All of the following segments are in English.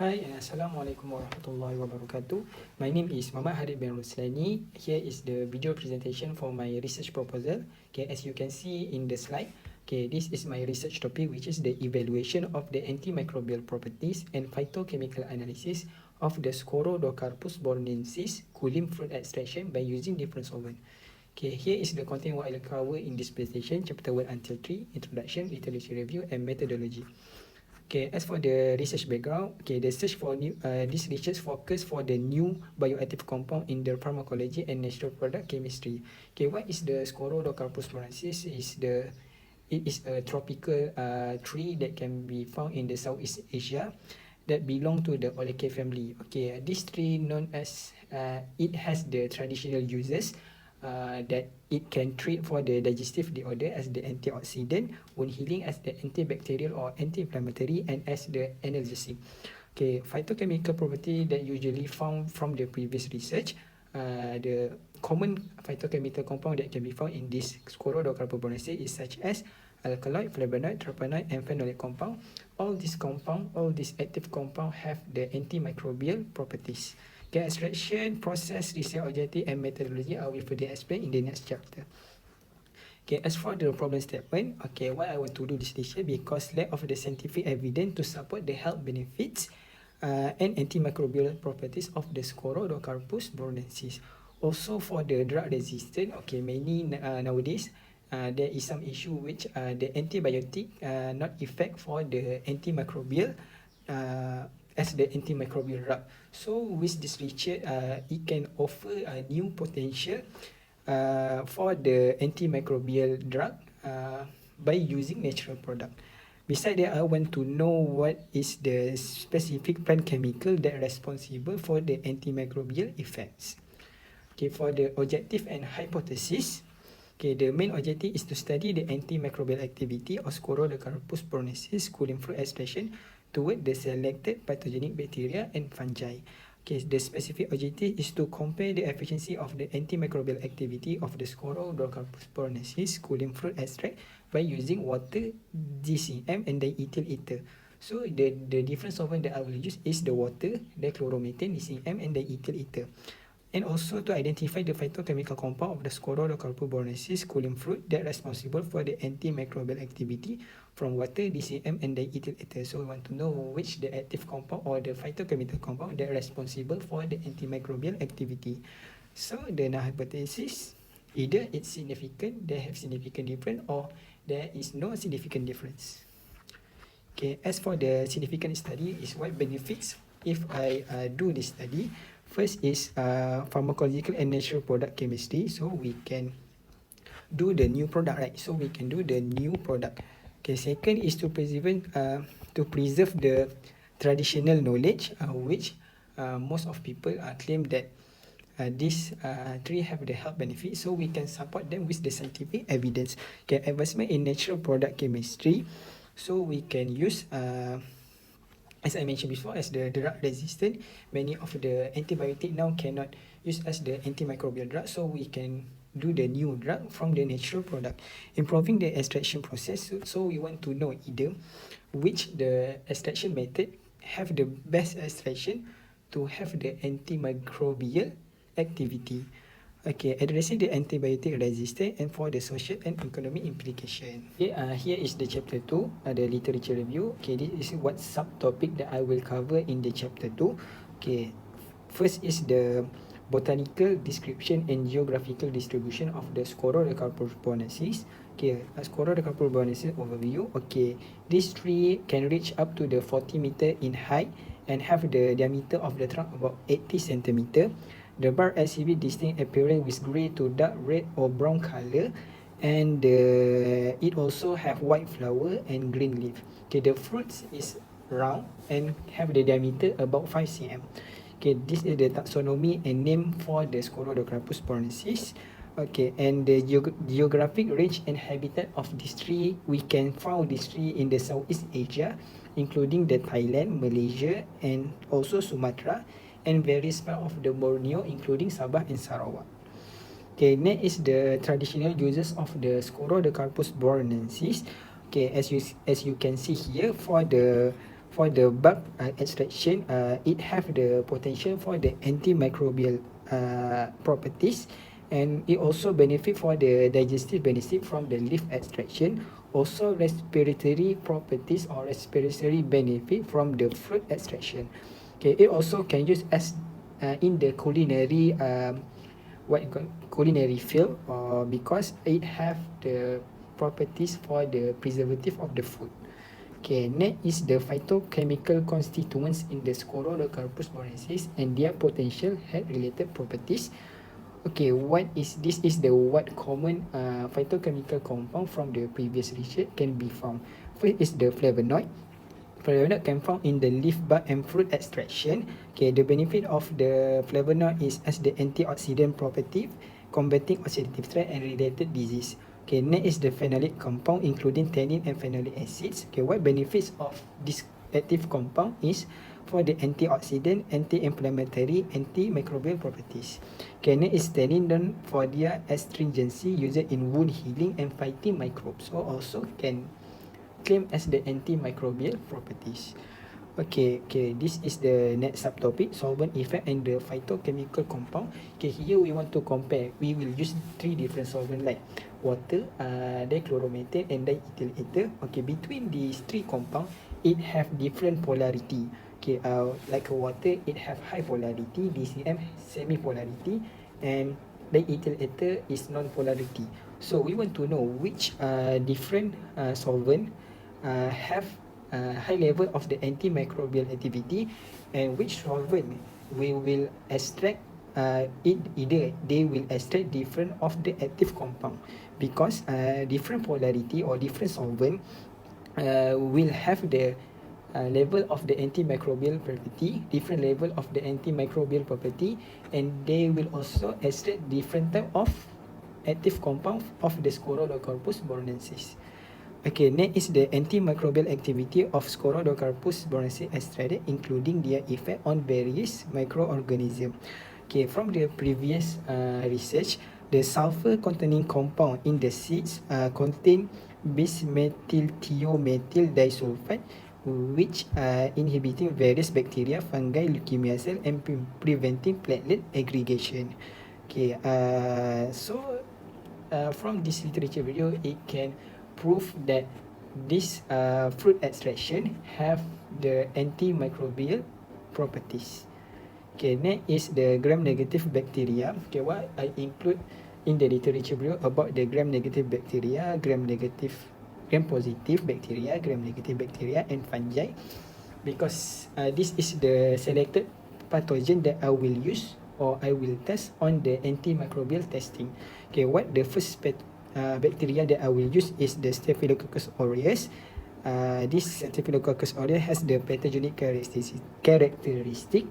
Hi, Assalamualaikum warahmatullahi wabarakatuh. My name is Muhammad Harith bin Roslani. Here is the video presentation for my research proposal. Okay, as you can see in the slide, okay, this is my research topic, which is the evaluation of the antimicrobial properties and phytochemical analysis of the SCORODOCARPUS borneensis KULIM fruit extraction by using different solvent. Okay, here is the content what I'll cover in this presentation, chapter 1 until 3, introduction, literature review, and methodology. Okay, as for the research background, okay, the search for new, this research focus for the new bioactive compound in the pharmacology and natural product chemistry. Okay, what is the Scorodocarpus borneensis? It is a tropical tree that can be found in the Southeast Asia that belong to the Oleaceae family. Okay, this tree known as it has the traditional uses. That it can treat for the digestive disorder as the antioxidant, wound healing as the antibacterial or anti-inflammatory, and as the analgesic. Okay, phytochemical property that usually found from the previous research, the common phytochemical compound that can be found in this Scorodocarpus borneensis is such as alkaloid, flavonoid, terpenoid, and phenolic compound. All these active compound have the antimicrobial properties. Okay, extraction, process, research objective, and methodology I will further explain in the next chapter. Okay, as for the problem statement, okay, why I want to do this lecture because lack of the scientific evidence to support the health benefits and antimicrobial properties of the Scorodocarpus borneensis. Also for the drug resistant, okay, many nowadays there is some issue which the antibiotic not effect for the antimicrobial as the antimicrobial drug. So with this research, it can offer a new potential for the antimicrobial drug by using natural product. Besides that, I want to know what is the specific plant chemical that responsible for the antimicrobial effects. Okay, for the objective and hypothesis, okay, the main objective is to study the antimicrobial activity of Scorodocarpus borneensis KULIM fruit extraction toward the selected pathogenic bacteria and fungi. Okay, the specific objective is to compare the efficiency of the antimicrobial activity of the Scorodocarpus borneensis KULIM fruit extract by using water, DCM, and diethyl ether. So the different solvent that I will use is the water, the chloromethane, DCM, and diethyl ether. And also to identify the phytochemical compound of the Scorodocarpus borneensis KULIM fruit that responsible for the antimicrobial activity from water, DCM, and diethyl ether. So we want to know which the active compound or the phytochemical compound that responsible for the antimicrobial activity. So the hypothesis, either it's significant, they have significant difference, or there is no significant difference. Okay, as for the significant study is what benefits if I do this study. First is pharmacological and natural product chemistry. So we can do the new product, right? So we can do the new product. Okay, second is to preserve the traditional knowledge, which most of people claim that this tree have the health benefit. So we can support them with the scientific evidence. Okay, advancement in natural product chemistry. So we can use as I mentioned before, as the drug resistant, many of the antibiotic now cannot use as the antimicrobial drug, so we can do the new drug from the natural product. Improving the extraction process, so we want to know either which the extraction method have the best extraction to have the antimicrobial activity. Okay, addressing the antibiotic resistance and for the social and economic implication. Okay, here is the chapter 2, the literature review. Okay, this is what subtopic that I will cover in the chapter 2. Okay, first is the botanical description and geographical distribution of the Scorodocarpus borneensis. Okay, Scorodocarpus borneensis overview. Okay, this tree can reach up to the 40 meter in height and have the diameter of the trunk about 80 centimeter. The bark exhibit distinct appearance with grey to dark red or brown color, and it also have white flower and green leaf. Okay, the fruits is round and have the diameter about 5 cm. Okay, this is the taxonomy and name for the Scorodocarpus borneensis. Okay, and the geographic range and habitat of this tree, we can find this tree in the Southeast Asia, including the Thailand, Malaysia, and also Sumatra, and various parts of the Borneo, including Sabah and Sarawak. Okay, next is the traditional uses of the Scorodocarpus borneensis. Okay, as you can see here, for the for the bulk extraction, it have the potential for the antimicrobial properties, and it also benefit for the digestive benefit from the leaf extraction, also respiratory properties or respiratory benefit from the fruit extraction. Okay, it also can use as in the culinary culinary field, because it have the properties for the preservative of the food. Okay, next is the phytochemical constituents in the Scorodocarpus bornensis and their potential health related properties. Okay, what is this? Is the what common phytochemical compound from the previous research can be found. First is the flavonoid. Flavonoid can found in the leaf, bud and fruit extraction. Okay, the benefit of the flavonoid is as the antioxidant property, combating oxidative stress and related disease. Okay, next is the phenolic compound including tannin and phenolic acids. Okay, what benefits of this active compound is for the antioxidant, anti-inflammatory, antimicrobial properties. Okay, next is tannin known for their astringency used in wound healing and fighting microbes. So also can claim as the antimicrobial properties. Okay, this is the next subtopic, solvent effect and the phytochemical compound. Okay, here we want to compare. We will use three different solvent like water, dichloromethane and diethyl ether. Okay, between these three compound, it have different polarity. Okay, like water, it have high polarity, DCM semi polarity, and diethyl ether is non-polarity. So we want to know which different solvent have high level of the antimicrobial activity, and which solvent we will extract either they will extract different of the active compound, because different polarity or different solvent will have the level of the antimicrobial property, different level of the antimicrobial property, and they will also extract different type of active compound of the Scorodocarpus bornensis. Okay, next is the antimicrobial activity of Scorodocarpus bornensis extracted, including their effect on various microorganisms. Okay, from the previous research, the sulfur-containing compound in the seeds contain bismethylthiomethyl disulfide, which inhibiting various bacteria, fungi, leukemia cell, and preventing platelet aggregation. Okay, from this literature video, it can prove that this fruit extraction have the antimicrobial properties. Okay, next is the gram-negative bacteria. Okay, what I include in the literature video about the gram-negative bacteria, gram-positive bacteria, gram-negative bacteria, and fungi, because this is the selected pathogen that I will use or I will test on the antimicrobial testing. Okay, what the first bacteria that I will use is the Staphylococcus aureus. This Staphylococcus aureus has the pathogenic characteristic.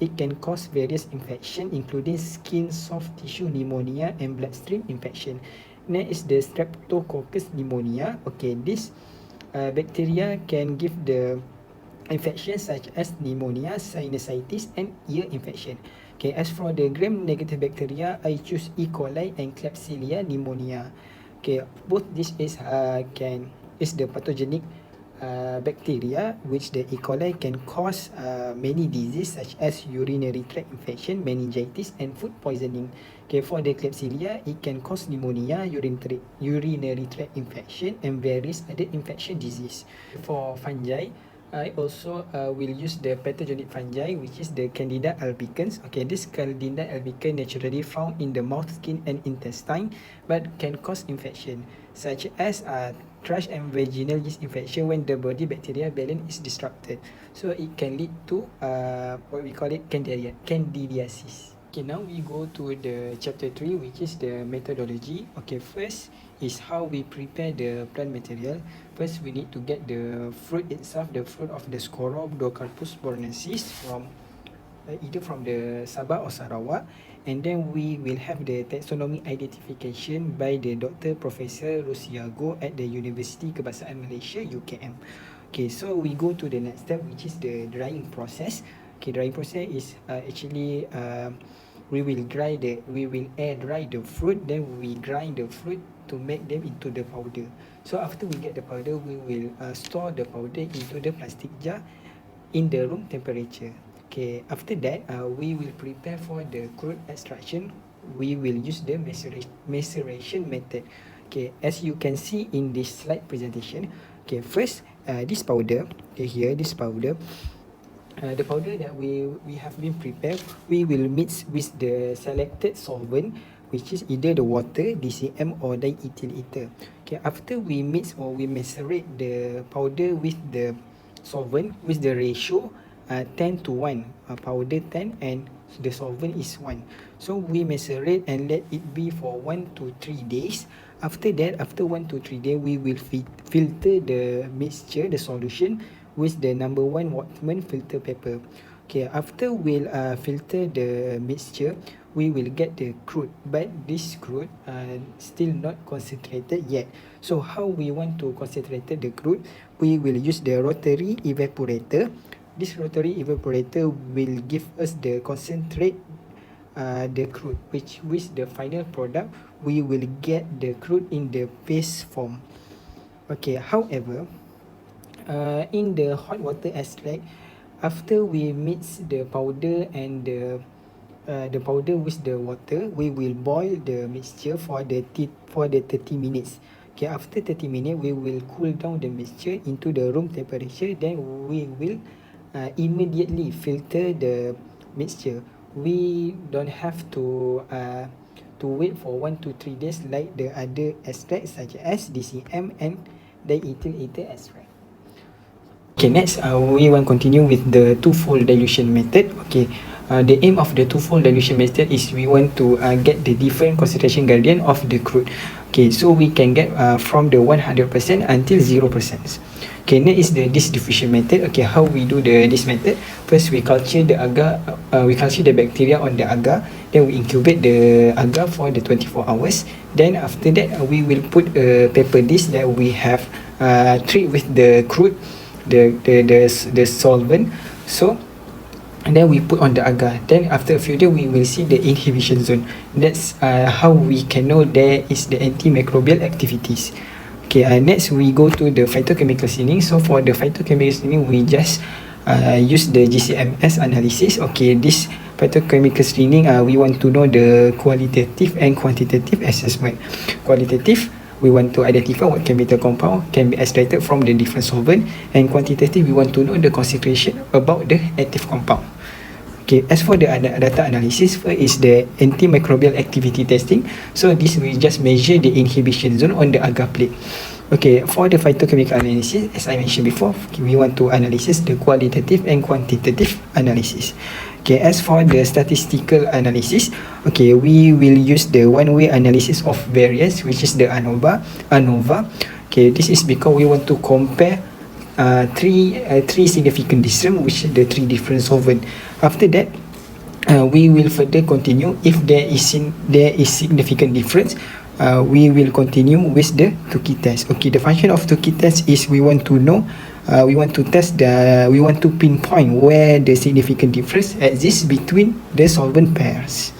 It can cause various infection, including skin, soft tissue pneumonia, and bloodstream infection. Next is the Streptococcus pneumonia. Okay, this bacteria can give the infections such as pneumonia, sinusitis, and ear infection. Okay, as for the gram-negative bacteria, I choose E. coli and Klebsiella pneumonia. Okay, both this is the pathogenic bacteria, which the E. coli can cause many diseases such as urinary tract infection, meningitis, and food poisoning. Okay, for the Klebsiella, it can cause pneumonia, urinary tract infection, and various other infection disease. For fungi, I also will use the pathogenic fungi, which is the Candida albicans. Okay, this Candida albicans naturally found in the mouth, skin, and intestine, but can cause infection such as thrush and vaginal yeast infection when the body bacteria balance is disrupted. So it can lead to what we call it candidiasis. Okay, now we go to the chapter 3, which is the methodology. Okay, first is how we prepare the plant material. First, we need to get the fruit itself, the fruit of the Scorodocarpus bornensis from either from the Sabah or Sarawak, and then we will have the taxonomy identification by the Dr. Professor Rusiago at the University Kebangsaan Malaysia UKM. Okay, so we go to the next step, which is the drying process. Okay, drying process is actually we will air dry the fruit, then we grind the fruit to make them into the powder. So after we get the powder, we will store the powder into the plastic jar in the room temperature. Okay, after that, we will prepare for the crude extraction. We will use the maceration method. Okay, as you can see in this slide presentation. Okay, first, this powder. Okay, here this powder. The powder that we have been prepared, we will mix with the selected solvent, which is either the water, DCM or diethyl ether. Okay, after we mix or we macerate the powder with the solvent with the ratio 10 to 1, powder 10 and the solvent is 1. So we macerate and let it be for 1 to 3 days. After that, after 1 to 3 days, we will filter the mixture, the solution, with the number 1 Wattman filter paper. Okay, after we'll filter the mixture, we will get the crude, but this crude still not concentrated yet. So how we want to concentrate the crude? We will use the rotary evaporator. This rotary evaporator will give us the concentrate the crude, which with the final product we will get the crude in the paste form. Okay, however, in the hot water extract, after we mix the powder and the powder with the water, we will boil the mixture for the 30 minutes. Okay, after 30 minutes, we will cool down the mixture into the room temperature. Then we will immediately filter the mixture. We don't have to wait for 1 to 3 days like the other extracts such as DCM and diethyl ether extract. Okay, next we want to continue with the twofold dilution method. Okay, the aim of the twofold dilution method is we want to get the different concentration gradient of the crude. Okay, so we can get from the 100% until 0%. Okay, next is the distribution method. Okay, how we do this method? First, we culture the agar, we culture the bacteria on the agar. Then we incubate the agar for the 24 hours. Then after that, we will put a paper dish that we have treat with the crude, the solvent. So and then we put on the agar. Then after a few days, we will see the inhibition zone. That's how we can know there is the antimicrobial activities. Okay, next we go to the phytochemical screening. So for the phytochemical screening, we just use the GCMS analysis. Okay, this phytochemical screening, we want to know the qualitative and quantitative assessment. Qualitative, we want to identify what chemical compound can be extracted from the different solvent, and quantitative, we want to know the concentration about the active compound. Okay, as for the data analysis, first is the antimicrobial activity testing. So this we just measure the inhibition zone on the agar plate. Okay, for the phytochemical analysis, as I mentioned before, we want to analyze the qualitative and quantitative analysis. Okay, as for the statistical analysis, okay, we will use the one-way analysis of variance, which is the ANOVA. Okay, this is because we want to compare three significant difference, which is the 3 different solvent. After that, we will further continue. If there is significant difference, we will continue with the Tukey test. Okay, the function of Tukey test is we want to know, we want to pinpoint where the significant difference exists between the solvent pairs.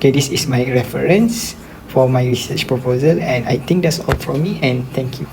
Okay, this is my reference for my research proposal, and I think that's all from me, and thank you.